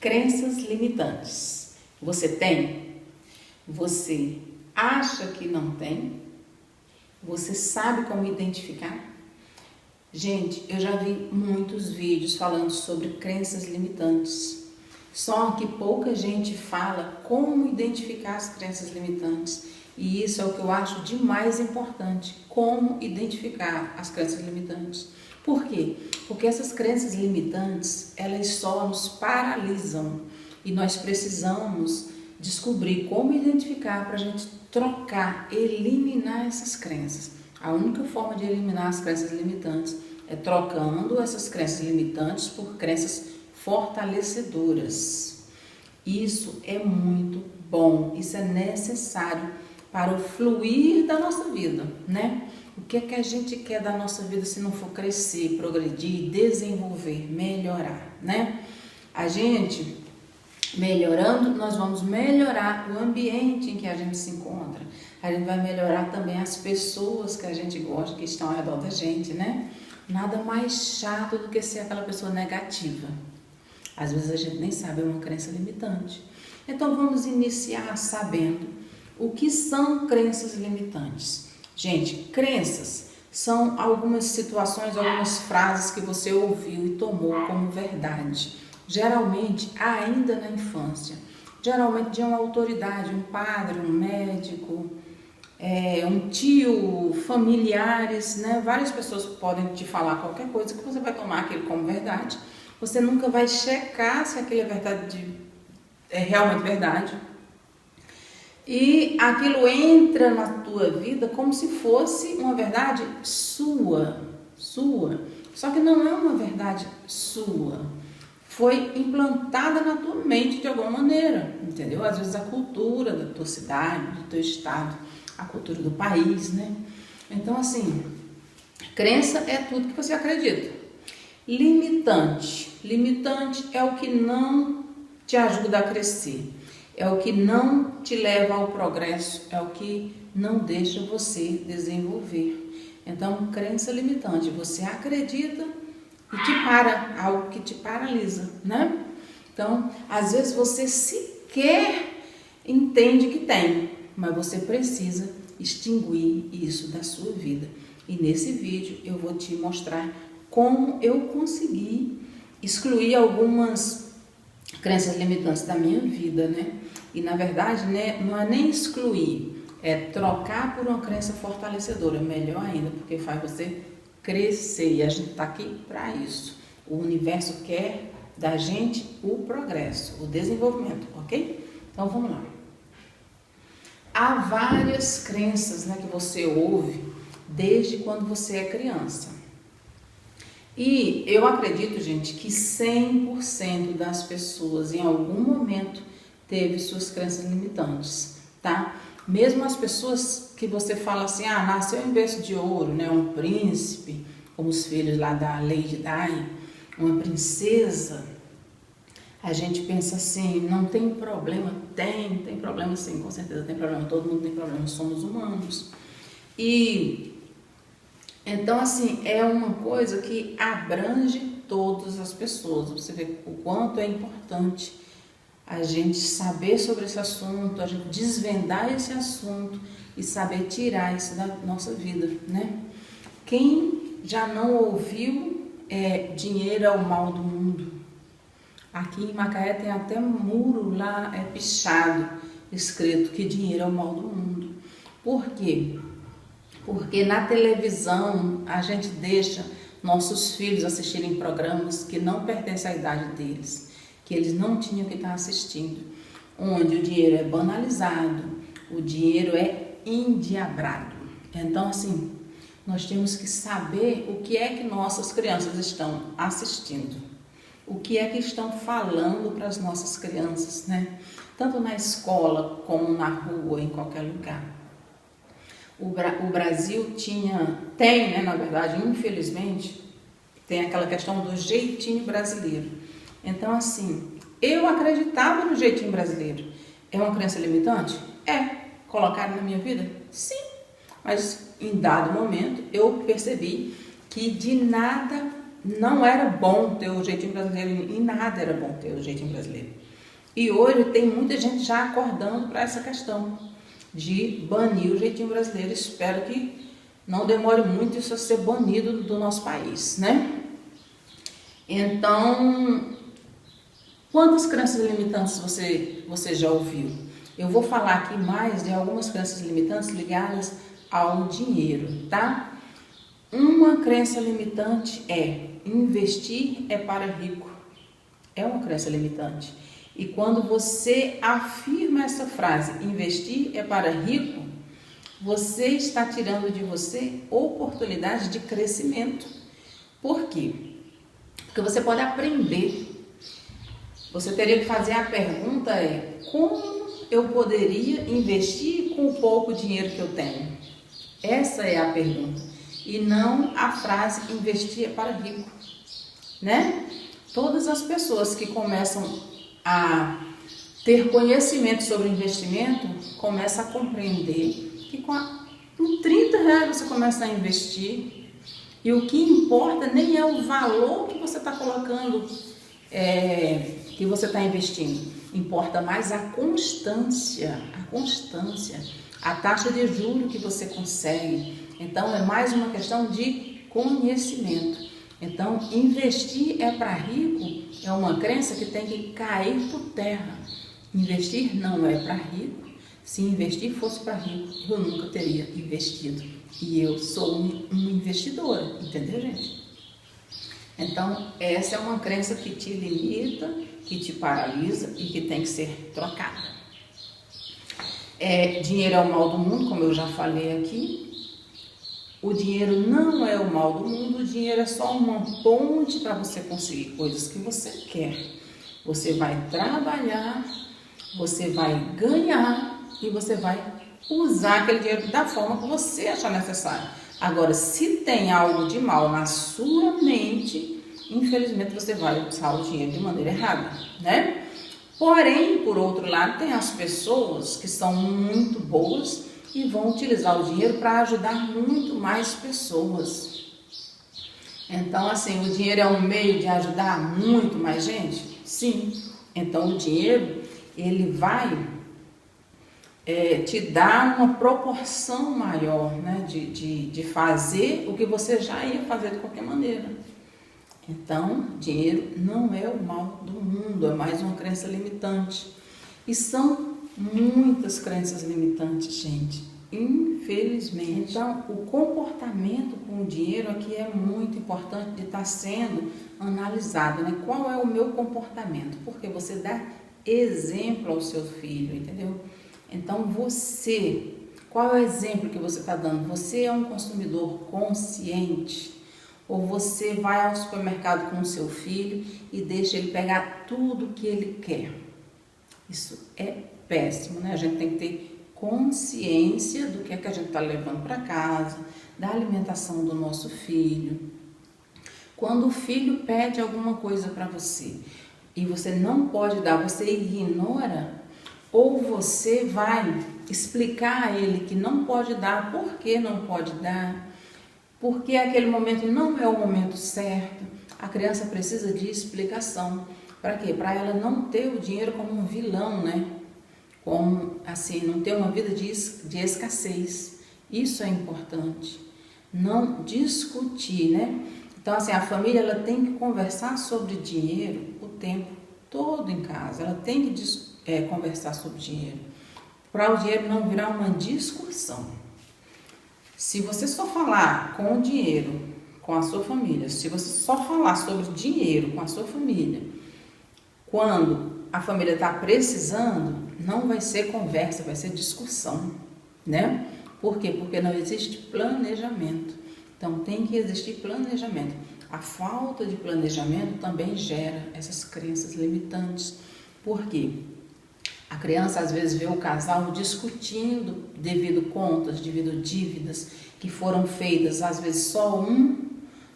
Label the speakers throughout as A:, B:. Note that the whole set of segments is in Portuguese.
A: Crenças limitantes. Você tem? Você acha que não tem? Você sabe como identificar? Gente, eu já vi muitos vídeos falando sobre crenças limitantes. Só que pouca gente fala como identificar as crenças limitantes. E isso é o que eu acho de mais importante, como identificar as crenças limitantes. Por quê? Porque essas crenças limitantes, elas só nos paralisam e nós precisamos descobrir como identificar para a gente trocar, eliminar essas crenças. A única forma de eliminar as crenças limitantes é trocando essas crenças limitantes por crenças fortalecedoras. Isso é muito bom, isso é necessário para o fluir da nossa vida, né? O que é que a gente quer da nossa vida se não for crescer, progredir, desenvolver, melhorar, né? A gente melhorando, nós vamos melhorar o ambiente em que a gente se encontra. A gente vai melhorar também as pessoas que a gente gosta, que estão ao redor da gente, né? Nada mais chato do que ser aquela pessoa negativa. Às vezes a gente nem sabe, é uma crença limitante. Então vamos iniciar sabendo o que são crenças limitantes. Gente, crenças são algumas situações, algumas frases que você ouviu e tomou como verdade. Geralmente ainda na infância. Geralmente de uma autoridade, um padre, um médico, um tio, familiares, né? Várias pessoas podem te falar qualquer coisa que você vai tomar aquilo como verdade. Você nunca vai checar se aquilo é realmente verdade. E aquilo entra na tua vida como se fosse uma verdade sua. Só que não é uma verdade sua. Foi implantada na tua mente de alguma maneira, entendeu? Às vezes a cultura da tua cidade, do teu estado, a cultura do país, né? Então, assim, crença é tudo que você acredita. Limitante é o que não te ajuda a crescer, é o que não te leva ao progresso, é o que não deixa você desenvolver. Então, crença limitante, você acredita e te para, algo que te paralisa, né? Então, às vezes você sequer entende que tem, mas você precisa extinguir isso da sua vida. E nesse vídeo eu vou te mostrar como eu consegui excluir algumas crenças limitantes da minha vida, né? E na verdade, né, não é nem excluir, é trocar por uma crença fortalecedora, melhor ainda, porque faz você crescer e a gente está aqui para isso. O universo quer da gente o progresso, o desenvolvimento, ok? Então vamos lá. Há várias crenças, né, que você ouve desde quando você é criança. E eu acredito, gente, que 100% das pessoas em algum momento teve suas crenças limitantes, tá? Mesmo as pessoas que você fala assim, nasceu em berço de ouro, né? Um príncipe, como os filhos lá da Lady Di, uma princesa, a gente pensa assim, não tem problema? Tem problema sim, com certeza tem problema, todo mundo tem problema, somos humanos. E então assim, é uma coisa que abrange todas as pessoas, você vê o quanto é importante a gente saber sobre esse assunto, a gente desvendar esse assunto e saber tirar isso da nossa vida, né? Quem já não ouviu dinheiro é o mal do mundo? Aqui em Macaé tem até um muro lá pichado, escrito que dinheiro é o mal do mundo. Por quê? Porque na televisão a gente deixa nossos filhos assistirem programas que não pertencem à idade deles, que eles não tinham que estar assistindo, onde o dinheiro é banalizado, o dinheiro é endiabrado. Então, assim, nós temos que saber o que é que nossas crianças estão assistindo, o que é que estão falando para as nossas crianças, né? Tanto na escola como na rua, em qualquer lugar. O Brasil tem, né, na verdade, infelizmente, tem aquela questão do jeitinho brasileiro. Então, assim, eu acreditava no jeitinho brasileiro. É uma crença limitante? Colocaram na minha vida? Sim. Mas, em dado momento, eu percebi que de nada não era bom ter o jeitinho brasileiro, e nada era bom ter o jeitinho brasileiro. E hoje tem muita gente já acordando para essa questão de banir o jeitinho brasileiro. Espero que não demore muito isso a ser banido do nosso país, né? Então, quantas crenças limitantes você já ouviu? Eu vou falar aqui mais de algumas crenças limitantes ligadas ao dinheiro, tá? Uma crença limitante é: investir é para rico. É uma crença limitante. E quando você afirma essa frase, investir é para rico, você está tirando de você oportunidade de crescimento. Por quê? Porque você pode aprender. Você teria que fazer a pergunta como eu poderia investir com o pouco dinheiro que eu tenho? Essa é a pergunta. E não a frase investir é para rico, né? Todas as pessoas que começam a ter conhecimento sobre investimento começam a compreender que com R$30 você começa a investir, e o que importa nem é o valor que você está colocando, que você está investindo. Importa mais a constância, a taxa de juros que você consegue. Então, é mais uma questão de conhecimento. Então, investir é para rico é uma crença que tem que cair por terra. Investir não é para rico. Se investir fosse para rico, eu nunca teria investido. E eu sou uma investidora, entendeu, gente? Então, essa é uma crença que te limita, que te paralisa e que tem que ser trocada. Dinheiro é o mal do mundo, como eu já falei aqui. O dinheiro não é o mal do mundo, o dinheiro é só uma ponte para você conseguir coisas que você quer. Você vai trabalhar, você vai ganhar e você vai usar aquele dinheiro da forma que você achar necessário. Agora, se tem algo de mal na sua mente, infelizmente você vai usar o dinheiro de maneira errada, né? Porém, por outro lado, tem as pessoas que são muito boas e vão utilizar o dinheiro para ajudar muito mais pessoas. Então, assim, o dinheiro é um meio de ajudar muito mais gente? Sim. Então, o dinheiro, ele vai te dar uma proporção maior, né, de fazer o que você já ia fazer de qualquer maneira. Então, dinheiro não é o mal do mundo, é mais uma crença limitante. E são muitas crenças limitantes, gente, infelizmente. Então, o comportamento com o dinheiro aqui é muito importante de estar sendo analisado, né? Qual é o meu comportamento? Porque você dá exemplo ao seu filho, entendeu? Então, qual é o exemplo que você está dando? Você é um consumidor consciente? Ou você vai ao supermercado com o seu filho e deixa ele pegar tudo que ele quer? Isso é péssimo, né? A gente tem que ter consciência do que é que a gente está levando para casa, da alimentação do nosso filho. Quando o filho pede alguma coisa para você e você não pode dar, você ignora, ou você vai explicar a ele que não pode dar, por que não pode dar, porque aquele momento não é o momento certo. A criança precisa de explicação. Para quê? Para ela não ter o dinheiro como um vilão, né? Como, assim, não ter uma vida de escassez. Isso é importante. Não discutir, né? Então, assim, a família, ela tem que conversar sobre dinheiro o tempo todo em casa. Ela tem que conversar sobre dinheiro, para o dinheiro não virar uma discussão. Se você só falar com o dinheiro, com a sua família, se você só falar sobre dinheiro com a sua família, quando a família está precisando, não vai ser conversa, vai ser discussão, né? Por quê? Porque não existe planejamento. Então, tem que existir planejamento. A falta de planejamento também gera essas crenças limitantes. Por quê? A criança às vezes vê o casal discutindo devido contas, devido dívidas que foram feitas. Às vezes só um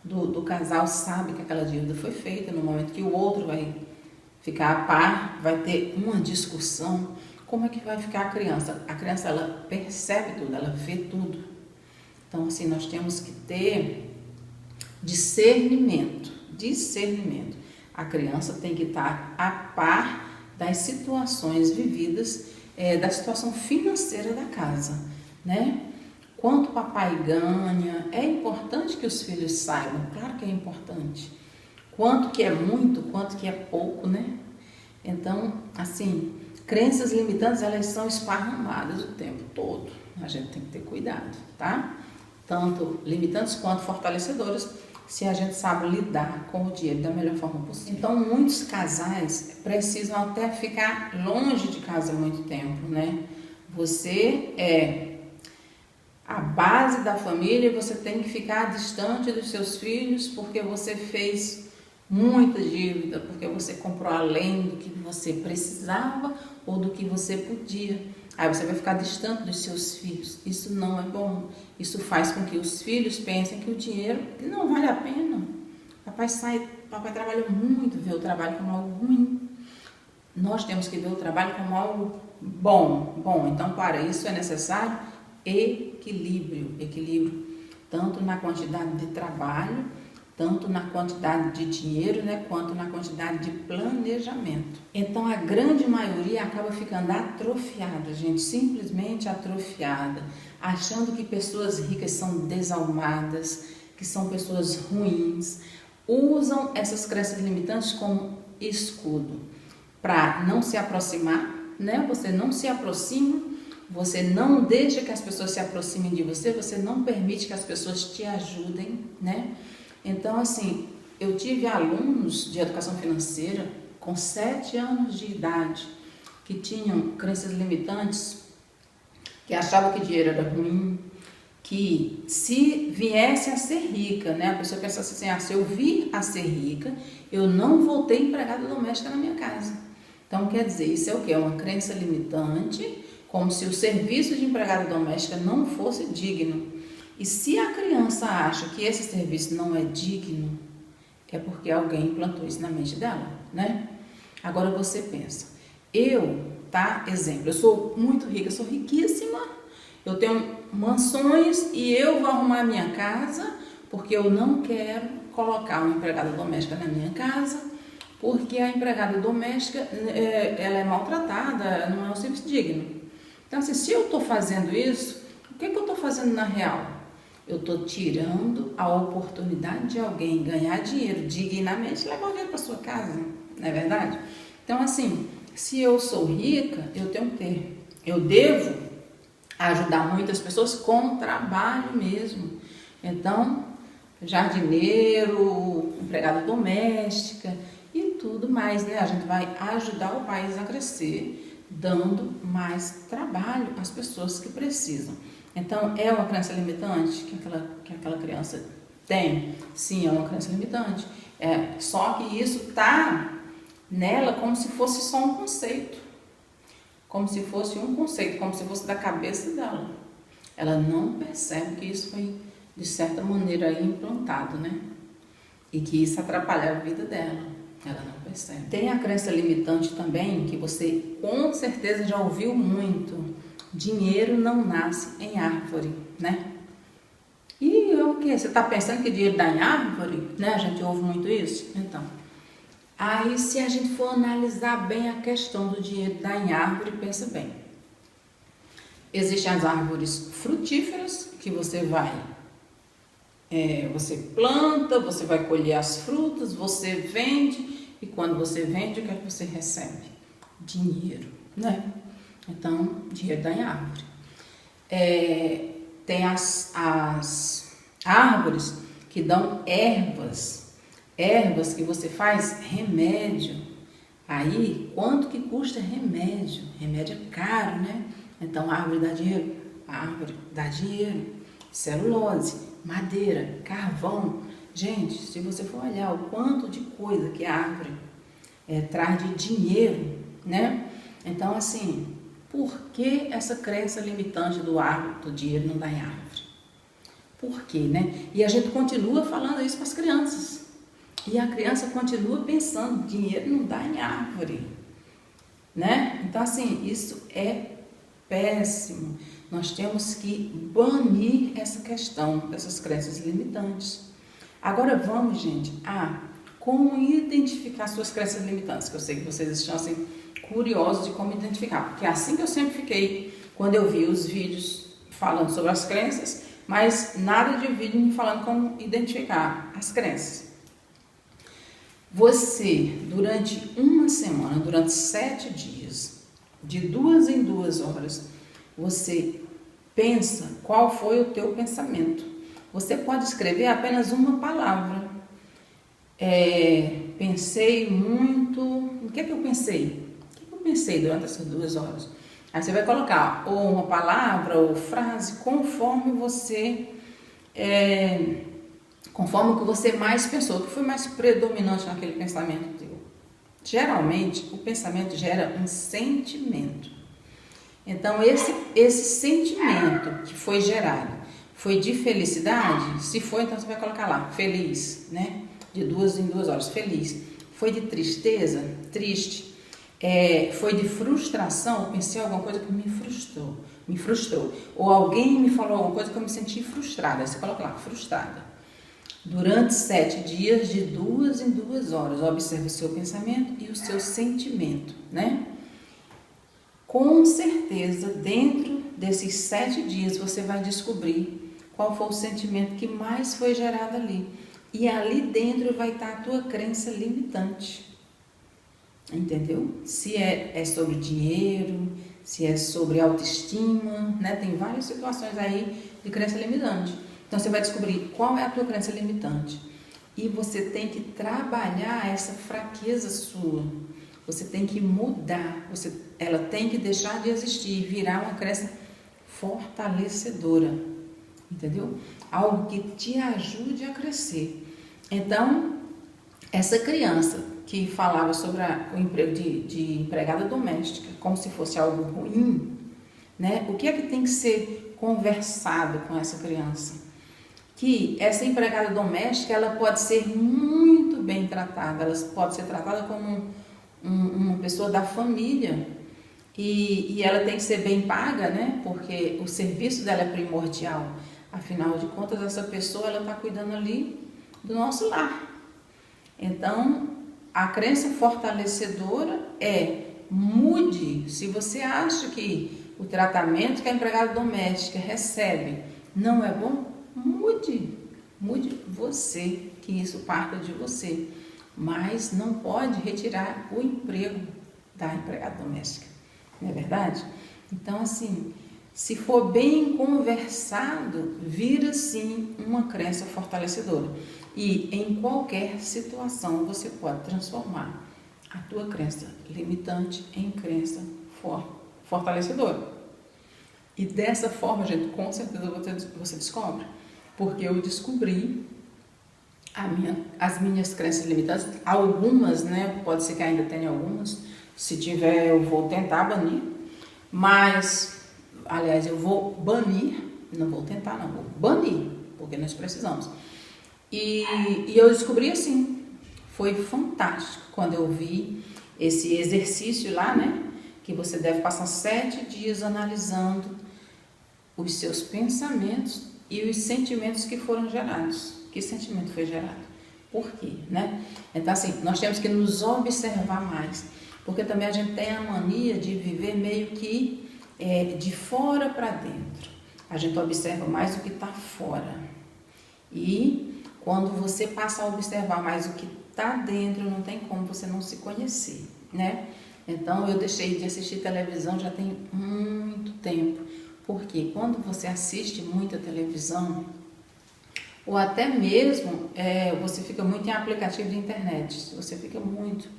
A: do casal sabe que aquela dívida foi feita. No momento que o outro vai ficar a par, vai ter uma discussão. Como é que vai ficar a criança? A criança, ela percebe tudo, ela vê tudo. Então, assim, nós temos que ter Discernimento. Discernimento. A criança tem que estar a par das situações vividas, da situação financeira da casa, né? Quanto o papai ganha, é importante que os filhos saibam, claro que é importante. Quanto que é muito, quanto que é pouco, né? Então, assim, crenças limitantes, elas são esparramadas o tempo todo. A gente tem que ter cuidado, tá? Tanto limitantes quanto fortalecedoras, se a gente sabe lidar com o dinheiro da melhor forma possível. Então, muitos casais precisam até ficar longe de casa muito tempo, né? Você é a base da família e você tem que ficar distante dos seus filhos porque você fez muita dívida, porque você comprou além do que você precisava ou do que você podia. Aí você vai ficar distante dos seus filhos. Isso não é bom. Isso faz com que os filhos pensem que o dinheiro não vale a pena. Papai trabalha muito, vê o trabalho como algo ruim. Nós temos que ver o trabalho como algo bom. Então, para isso é necessário equilíbrio, tanto na quantidade de trabalho, tanto na quantidade de dinheiro, né, quanto na quantidade de planejamento. Então, a grande maioria acaba ficando atrofiada, gente, simplesmente atrofiada, achando que pessoas ricas são desalmadas, que são pessoas ruins, usam essas crenças limitantes como escudo para não se aproximar, né? Você não se aproxima, você não deixa que as pessoas se aproximem de você, você não permite que as pessoas te ajudem, né? Então, assim, eu tive alunos de educação financeira com 7 anos de idade que tinham crenças limitantes, que achavam que dinheiro era ruim, que se viesse a ser rica, né? A pessoa pensasse assim, se eu vir a ser rica, eu não vou ter empregada doméstica na minha casa. Então, quer dizer, isso é o quê? É uma crença limitante, como se o serviço de empregada doméstica não fosse digno. E se a criança acha que esse serviço não é digno, é porque alguém implantou isso na mente dela, né? Agora você pensa, exemplo, eu sou muito rica, sou riquíssima, eu tenho mansões e eu vou arrumar a minha casa porque eu não quero colocar uma empregada doméstica na minha casa, porque a empregada doméstica, ela é maltratada, não é um serviço digno. Então, assim, se eu estou fazendo isso, o que eu estou fazendo na real? Eu estou tirando a oportunidade de alguém ganhar dinheiro dignamente e levar o dinheiro para sua casa, não é verdade? Então, assim, se eu sou rica, eu devo ajudar muitas pessoas com trabalho mesmo. Então, jardineiro, empregada doméstica e tudo mais, né? A gente vai ajudar o país a crescer, dando mais trabalho às pessoas que precisam. Então, é uma crença limitante que aquela criança tem? Sim, é uma crença limitante. Só que isso está nela como se fosse só um conceito. Como se fosse um conceito, como se fosse da cabeça dela. Ela não percebe que isso foi, de certa maneira, implantado, né? E que isso atrapalha a vida dela. Ela não percebe. Tem a crença limitante também, que você com certeza já ouviu muito. Dinheiro não nasce em árvore, né? E o quê? Você está pensando que dinheiro dá em árvore? Né? A gente ouve muito isso? Então, aí se a gente for analisar bem a questão do dinheiro dar em árvore, pensa bem. Existem as árvores frutíferas, que você planta, você vai colher as frutas, você vende, e quando você vende, o que é que você recebe? Dinheiro, né? Então, dinheiro dá em árvore. Tem as árvores que dão ervas que você faz remédio. Aí, quanto que custa remédio? Remédio é caro, né? Então, a árvore dá dinheiro? A árvore dá dinheiro. Celulose, madeira, carvão. Gente, se você for olhar o quanto de coisa que a árvore traz de dinheiro, né? Então, assim, por que essa crença limitante do dinheiro não dá em árvore? Por quê, né? E a gente continua falando isso para as crianças. E a criança continua pensando, dinheiro não dá em árvore, né? Então, assim, isso é péssimo. Nós temos que banir essa questão dessas crenças limitantes. Agora vamos, gente, a como identificar suas crenças limitantes, que eu sei que vocês estão assim curiosos de como identificar, porque é assim que eu sempre fiquei quando eu vi os vídeos falando sobre as crenças, mas nada de vídeo me falando como identificar as crenças. Você, durante uma semana, durante 7 dias, de 2 em 2 horas, você pensa qual foi o teu pensamento. Você pode escrever apenas uma palavra. Pensei muito... O que é que eu pensei? O que é que eu pensei durante essas 2 horas? Aí você vai colocar ou uma palavra ou frase conforme você... conforme o que você mais pensou, o que foi mais predominante naquele pensamento teu. Geralmente, o pensamento gera um sentimento. Então, esse sentimento que foi gerado foi de felicidade? Se foi, então você vai colocar lá, feliz, né? De 2 em 2 horas, feliz. Foi de tristeza? Triste. Foi de frustração? Eu pensei em alguma coisa que me frustrou. Ou alguém me falou alguma coisa que eu me senti frustrada. Aí você coloca lá, frustrada. Durante 7 dias, de 2 em 2 horas, observe o seu pensamento e o seu sentimento, né? Com certeza, dentro desses 7 dias, você vai descobrir qual foi o sentimento que mais foi gerado ali. E ali dentro vai estar a tua crença limitante. Entendeu? Se é sobre dinheiro, se é sobre autoestima, né? Tem várias situações aí de crença limitante. Então, você vai descobrir qual é a tua crença limitante. E você tem que trabalhar essa fraqueza sua. Você tem que mudar. Ela tem que deixar de existir e virar uma crença fortalecedora. Entendeu? Algo que te ajude a crescer. Então, essa criança que falava sobre o emprego de empregada doméstica como se fosse algo ruim, né? O que é que tem que ser conversado com essa criança? Que essa empregada doméstica, ela pode ser muito bem tratada, ela pode ser tratada como uma pessoa da família e ela tem que ser bem paga, né? Porque o serviço dela é primordial. Afinal de contas, essa pessoa, ela está cuidando ali do nosso lar. Então, a crença fortalecedora mude. Se você acha que o tratamento que a empregada doméstica recebe não é bom, mude você, que isso parta de você, mas não pode retirar o emprego da empregada doméstica, não é verdade? Então, assim, se for bem conversado, vira sim uma crença fortalecedora e em qualquer situação você pode transformar a tua crença limitante em crença fortalecedora. E dessa forma, gente, com certeza você descobre. Porque eu descobri as minhas crenças limitantes, algumas, né? Pode ser que ainda tenha algumas. Se tiver, eu vou tentar banir. Mas, aliás, eu vou banir. Não vou tentar, não. Vou banir, porque nós precisamos. E eu descobri assim. Foi fantástico quando eu vi esse exercício lá, né? Que você deve passar 7 dias analisando os seus pensamentos e os sentimentos que foram gerados. Que sentimento foi gerado? Por quê, né? Então, assim, nós temos que nos observar mais, porque também a gente tem a mania de viver meio que de fora para dentro. A gente observa mais o que está fora. E quando você passa a observar mais o que está dentro, não tem como você não se conhecer, né? Então, eu deixei de assistir televisão já tem muito tempo. Porque quando você assiste muita televisão, ou até mesmo você fica muito em aplicativo de internet, você fica muito.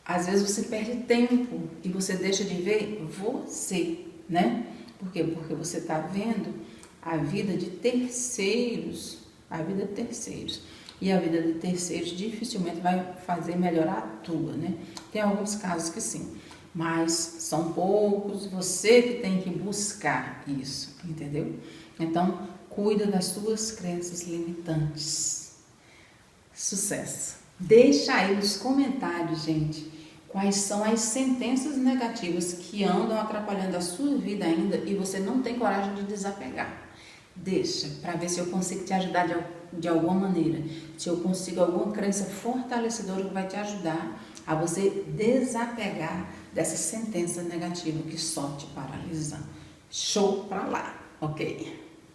A: Às vezes você perde tempo e você deixa de ver você, né? Por quê? Porque você está vendo a vida de terceiros, E a vida de terceiros dificilmente vai fazer melhorar a tua, né? Tem alguns casos que sim. Mas são poucos, você que tem que buscar isso, entendeu? Então, cuida das suas crenças limitantes. Sucesso! Deixa aí nos comentários, gente, quais são as sentenças negativas que andam atrapalhando a sua vida ainda e você não tem coragem de desapegar. Deixa, para ver se eu consigo te ajudar de alguma maneira, se eu consigo alguma crença fortalecedora que vai te ajudar a você desapegar dessa sentença negativa que só te paralisa. Show pra lá, ok?